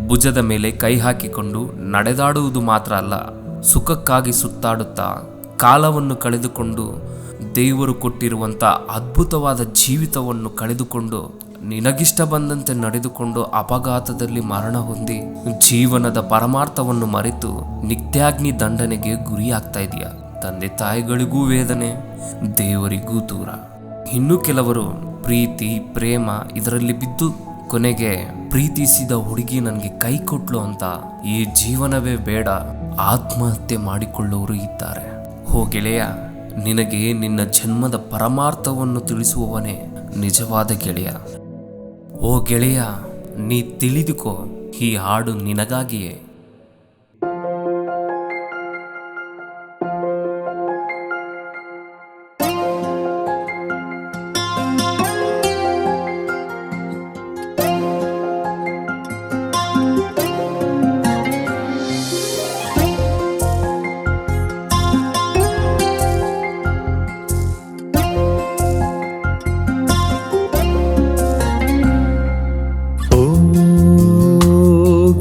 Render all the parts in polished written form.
ಭುಜದ ಮೇಲೆ ಕೈ ಹಾಕಿಕೊಂಡು ನಡೆದಾಡುವುದು ಮಾತ್ರ ಅಲ್ಲ, ಸುಖಕ್ಕಾಗಿ ಸುತ್ತಾಡುತ್ತಾ ಕಾಲವನ್ನು ಕಳೆದುಕೊಂಡು ದೇವರು ಕೊಟ್ಟಿರುವಂಥ ಅದ್ಭುತವಾದ ಜೀವಿತವನ್ನು ಕಳೆದುಕೊಂಡು ನಿನಗಿಷ್ಟ ಬಂದಂತೆ ನಡೆದುಕೊಂಡು ಅಪಘಾತದಲ್ಲಿ ಮರಣ ಹೊಂದಿ ಜೀವನದ ಪರಮಾರ್ಥವನ್ನು ಮರೆತು ನಿತ್ಯಾಗ್ನಿ ದಂಡನೆಗೆ ಗುರಿಯಾಗ್ತಾ ಇದೆಯಾ? ತಂದೆ ತಾಯಿಗಳಿಗೂ ವೇದನೆ, ದೇವರಿಗೂ ದೂರ. ಇನ್ನು ಕೆಲವರು ಪ್ರೀತಿ ಪ್ರೇಮ ಇದರಲ್ಲಿ ಬಿದ್ದು ಕೊನೆಗೆ ಪ್ರೀತಿಸಿದ ಹುಡುಗಿ ನನಗೆ ಕೈ ಕೊಟ್ಲು ಅಂತ ಈ ಜೀವನವೇ ಬೇಡ ಆತ್ಮಹತ್ಯೆ ಮಾಡಿಕೊಳ್ಳುವವರು ಇದ್ದಾರೆ. ಹೋ ಗೆಳೆಯ, ನಿನಗೆ ನಿನ್ನ ಜನ್ಮದ ಪರಮಾರ್ಥವನ್ನು ತಿಳಿಸುವವನೇ ನಿಜವಾದ ಗೆಳೆಯ. ಓ ಗೆಳೆಯ, ನೀ ತಿಳಿದುಕೋ, ಈ ಹಾಡು ನಿನಗಾಗಿಯೇ.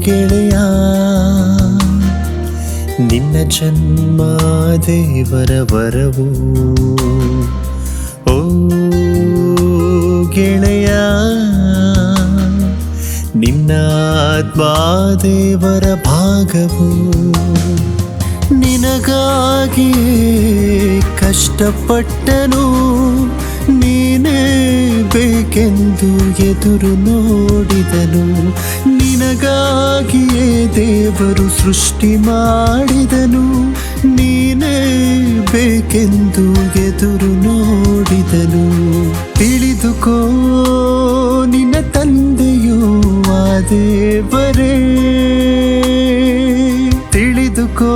ಗೆಳೆಯ, ನಿನ್ನ ಜನ್ಮ ದೇವರ ವರವು. ಓ ಗೆಳೆಯ, ನಿನ್ನ ಆತ್ಮ ದೇವರ ಭಾಗವು. ನಿನಗಾಗಿ ಕಷ್ಟಪಟ್ಟನು, ನೀನೇ ಬೇಕೆಂದು ಎದುರು ನೋಡಿದನು. ನಿನಗಾಗಿಯೇ ದೇವರು ಸೃಷ್ಟಿ ಮಾಡಿದನು, ನೀನೇ ಬೇಕೆಂದು ಎದುರು ನೋಡಿದನು. ತಿಳಿದುಕೋ, ನಿನ್ನ ತಂದೆಯೂ ಆ ದೇವರೇ. ತಿಳಿದುಕೋ,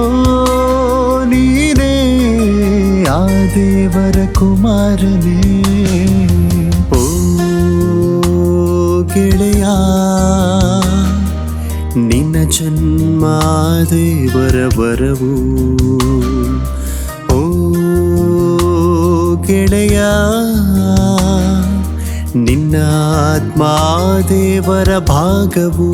ನೀನೇ ಆ ದೇವರ ಕುಮಾರನೇ. ಓ ಗೆಳೆಯ, ನಿನ್ನ ಜನ್ಮ ದೇವರ ವರವು. ಓ ಗೆಳೆಯ, ನಿನ್ನ ಆತ್ಮ ದೇವರ ಭಾಗವು.